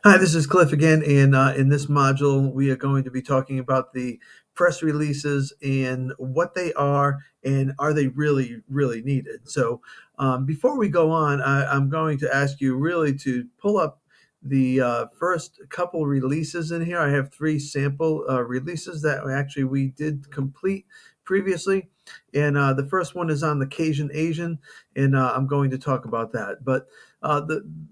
Hi, this is Cliff again, and in this module, we are going to be talking about the press releases and what they are, and are they really, really needed. So, before we go on, I'm going to ask you really to pull up the first couple releases in here. I have three sample releases that actually we did complete previously, and the first one is on the Cajun Asian, and I'm going to talk about that. But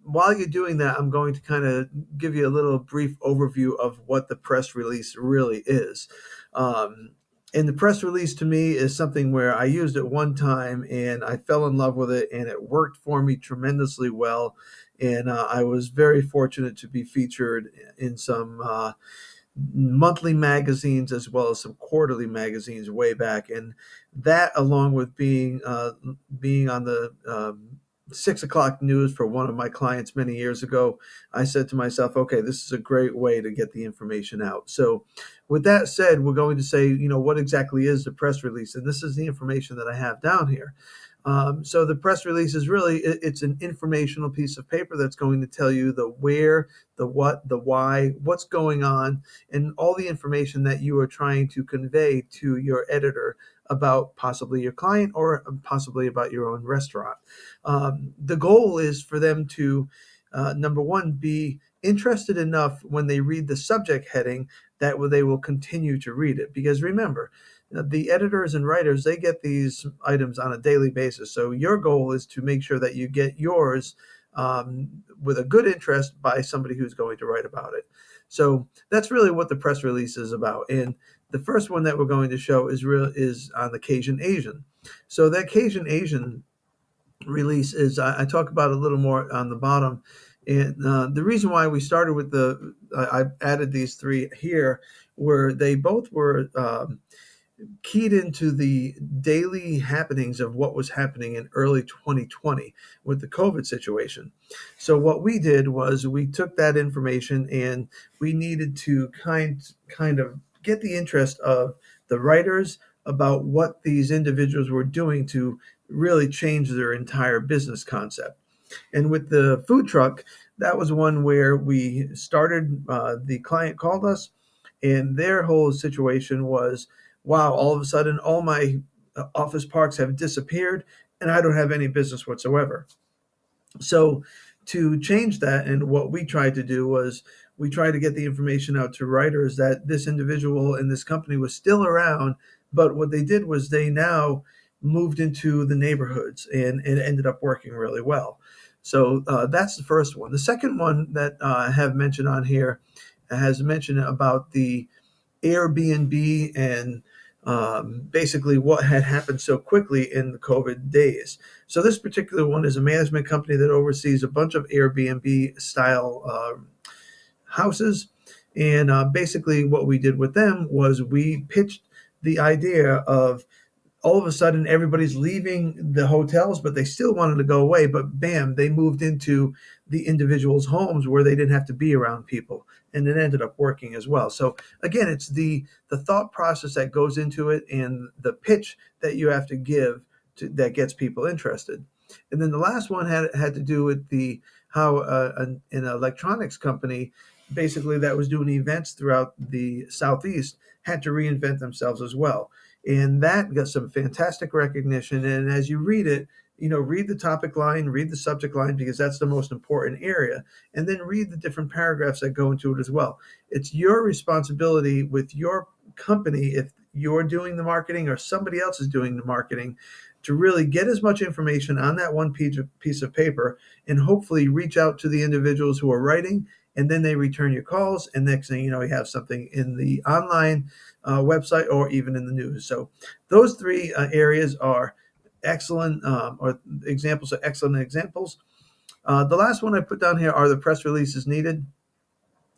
while you're doing that, I'm going to kind of give you a little brief overview of what the press release really is. Um, and the press release to me is something where I used it one time and I fell in love with it, and it worked for me tremendously well. And I was very fortunate to be featured in some monthly magazines as well as some quarterly magazines way back. And that, along with being on the 6 o'clock news for one of my clients many years ago, I said to myself, okay, this is a great way to get the information out. So, with that said, we're going to say, what exactly is the press release? And this is the information that I have down here. So the press release is really it's an informational piece of paper that's going to tell you the where, the what, the why, what's going on, and all the information that you are trying to convey to your editor about possibly your client or possibly about your own restaurant. The goal is for them to, number one, be interested enough when they read the subject heading that they will continue to read it. Because remember, the editors and writers, they get these items on a daily basis. So your goal is to make sure that you get yours with a good interest by somebody who's going to write about it. So that's really what the press release is about. And the first one that we're going to show is on the Cajun Asian. So that Cajun Asian release is I talk about a little more on the bottom. And the reason why we started with I've added these three here, where they both were keyed into the daily happenings of what was happening in early 2020 with the COVID situation. So what we did was we took that information and we needed to kind of get the interest of the writers about what these individuals were doing to really change their entire business concept. And with the food truck, that was one where we started. The client called us, and their whole situation was, wow, all of a sudden, all my office parks have disappeared, and I don't have any business whatsoever. So, to change that, and what we tried to do was we tried to get the information out to writers that this individual and this company was still around, but what they did was they now moved into the neighborhoods, and it ended up working really well. So that's the first one. The second one that I have mentioned on here has mentioned about the Airbnb and basically what had happened so quickly in the COVID days. So this particular one is a management company that oversees a bunch of Airbnb style houses. And basically, what we did with them was we pitched the idea of all of a sudden everybody's leaving the hotels, but they still wanted to go away. But bam, they moved into the individuals' homes where they didn't have to be around people, and it ended up working as well. So again, it's the thought process that goes into it and the pitch that you have to give that gets people interested. And then the last one had to do with the how an electronics company basically that was doing events throughout the southeast had to reinvent themselves as well, and that got some fantastic recognition. And as you read it, read the topic line, read the subject line, because that's the most important area, and then read the different paragraphs that go into it as well. It's your responsibility with your company, if you're doing the marketing or somebody else is doing the marketing, to really get as much information on that one piece of paper, and hopefully reach out to the individuals who are writing, and then they return your calls, and next thing you know, you have something in the online website or even in the news. So those three areas are excellent, or examples are excellent examples. The last one I put down here are the press releases needed.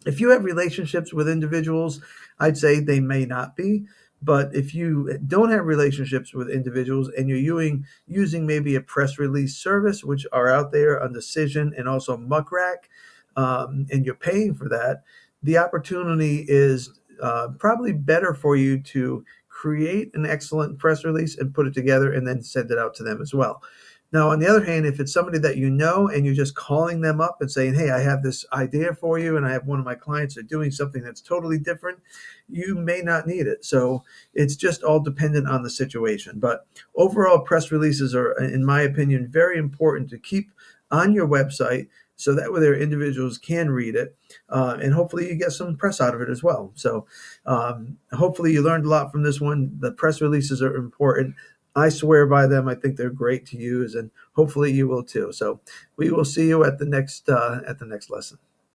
If you have relationships with individuals, I'd say they may not be. But if you don't have relationships with individuals and you're using maybe a press release service, which are out there on Decision and also Muck Rack, and you're paying for that, the opportunity is probably better for you to create an excellent press release and put it together and then send it out to them as well. Now, on the other hand, if it's somebody that you know and you're just calling them up and saying, "Hey, I have this idea for you, and I have one of my clients are doing something that's totally different," you may not need it. So it's just all dependent on the situation. But overall, press releases are, in my opinion, very important to keep on your website so that way their individuals can read it, and hopefully you get some press out of it as well. So hopefully you learned a lot from this one. The press releases are important. I swear by them. I think they're great to use, and hopefully you will too. So we will see you at the next lesson.